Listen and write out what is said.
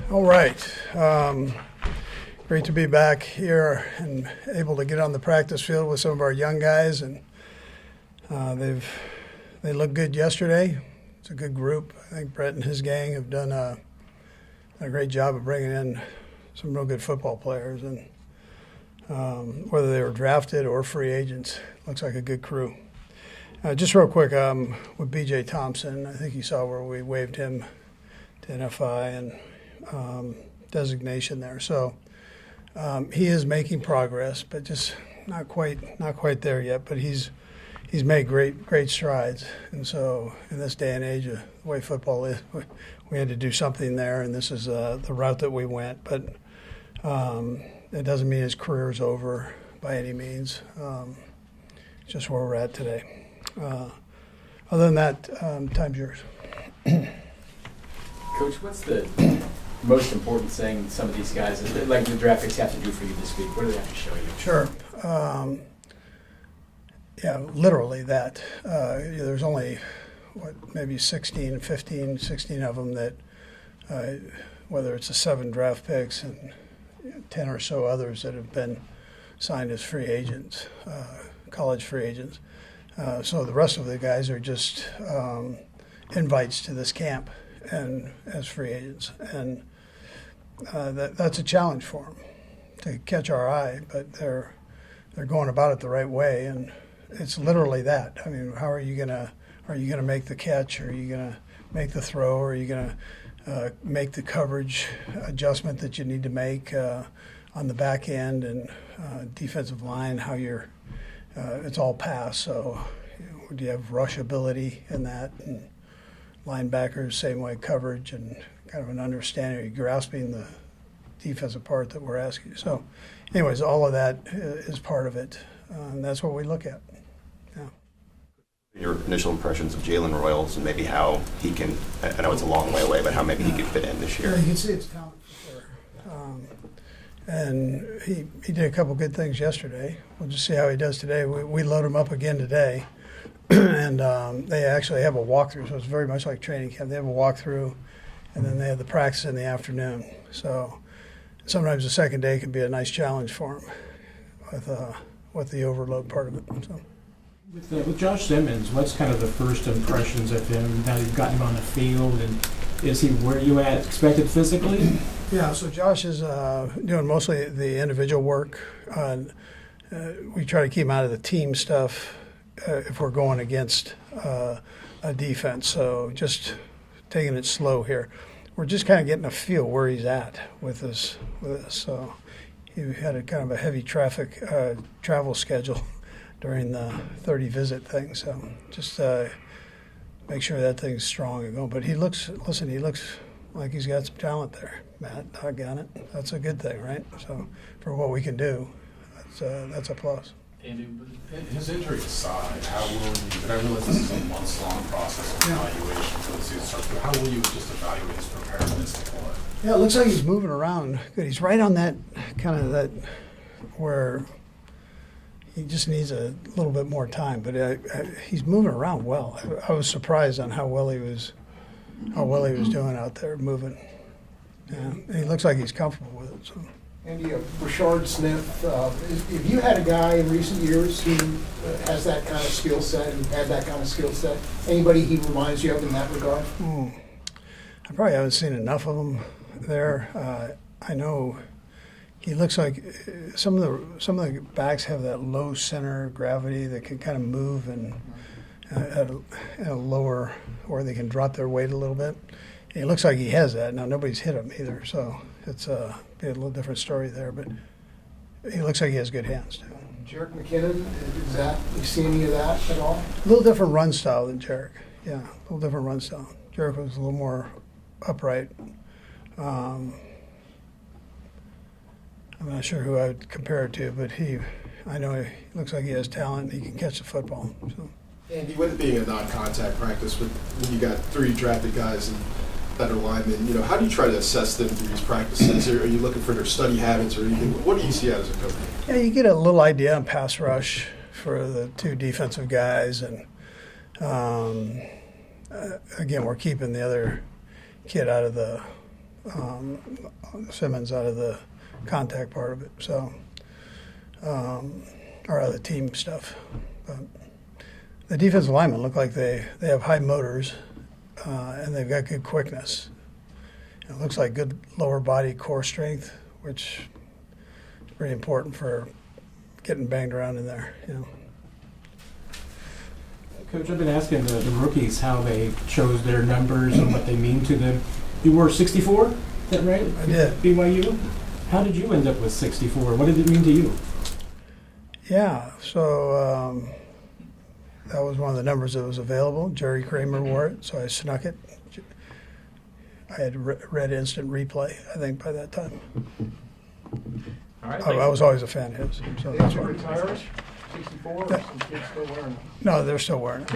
All right. Great to be back here and able to get on the practice field with some of our young guys, and they looked good yesterday. It's a good group. I think Brett and his gang have done a great job of bringing in some real good football players, and whether they were drafted or free agents, looks like a good crew. Just real quick, with B.J. Thompson, I think you saw where we waived him to NFI and designation there. So he is making progress, but just not quite there yet. But he's made great strides. And so in this day and age, the way football is, we had to do something there, and this is the route that we went. But it doesn't mean his career is over by any means. It's just where we're at today. Other than that, time's yours. Coach, what's the most important thing some of these guys, like the draft picks, have to do for you this week? What do they have to show you? Sure. Literally that. There's only, maybe 16 of them that, whether it's the 7 draft picks and 10 or so others that have been signed as free agents, college free agents. So the rest of the guys are just invites to this camp and as free agents, and that's a challenge for them to catch our eye. But they're going about it the right way, and it's literally that. I mean, how are you gonna make the catch? Are you gonna make the throw? Or are you gonna make the coverage adjustment that you need to make on the back end and defensive line? How you're it's all pass. So do you have rush ability in that? And linebackers, same way, coverage and kind of an understanding. Are you grasping the defensive part that we're asking you? So anyways, all of that is part of it. And that's what we look at. Yeah. Your initial impressions of Jalen Royals and maybe how he can, I know it's a long way away, but how maybe he could fit in this year. Yeah, you can see his talent for sure. And he did a couple good things yesterday. We'll just see how he does today. We load him up again today. And they actually have a walkthrough, so it's very much like training camp. They have a walkthrough, and then they have the practice in the afternoon. So sometimes the second day can be a nice challenge for them with the overload part of it. So. With Josh Simmons, what's kind of the first impressions of him now you've gotten him on the field, and is he where you expected physically? Yeah, so Josh is doing mostly the individual work. We try to keep him out of the team stuff if we're going against a defense. So just taking it slow here. We're just kind of getting a feel where he's at with this. So he had a kind of a heavy travel schedule during the 30 visit thing. So just make sure that thing's strong and going. But he looks like he's got some talent there, Matt. Doggone it. That's a good thing, right? So for what we can do, that's a plus. Andy, his injury aside, how will you, and I realize this is a months-long process of evaluation for the season, but how will you just evaluate his preparedness to play? Yeah, it looks like he's moving around good. He's right on that kind of that where he just needs a little bit more time, but he's moving around well. I was surprised on how well he was doing out there moving. Yeah, and he looks like he's comfortable with it. So. Andy, Rashard Smith, if you had a guy in recent years who has that kind of skill set and had that kind of skill set, anybody he reminds you of in that regard? I probably haven't seen enough of him there. I know he looks like some of the backs have that low center of gravity that can kind of move and at a lower, or they can drop their weight a little bit. He looks like he has that. Now, nobody's hit him either, so it's be a little different story there, but he looks like he has good hands, too. Jarek McKinnon, you see any of that at all? A little different run style than Jarek. Yeah, a little different run style. Jarek was a little more upright. I'm not sure who I would compare it to, but I know he looks like he has talent and he can catch the football. So. Andy, with it being a non-contact practice, when you got 3 drafted guys and better linemen, how do you try to assess them through these practices? Are you looking for their study habits or anything? What do you see out as a coach? Yeah, you get a little idea on pass rush for the 2 defensive guys, and again, we're keeping the other kid out of the Simmons out of the contact part of it. So, or other team stuff. But the defensive linemen look like they have high motors, and they've got good quickness. It looks like good lower body core strength, which is pretty important for getting banged around in there. Coach, I've been asking the rookies how they chose their numbers and what they mean to them. You wore 64, is that right? I did. BYU? How did you end up with 64? What did it mean to you? Yeah, so that was one of the numbers that was available. Jerry Kramer wore it, so I snuck it. I had read instant replay, I think, by that time. All right. I was always a fan of his. So Did that's you why. retire? 64, or some kids still wearing them? No, they're still wearing it.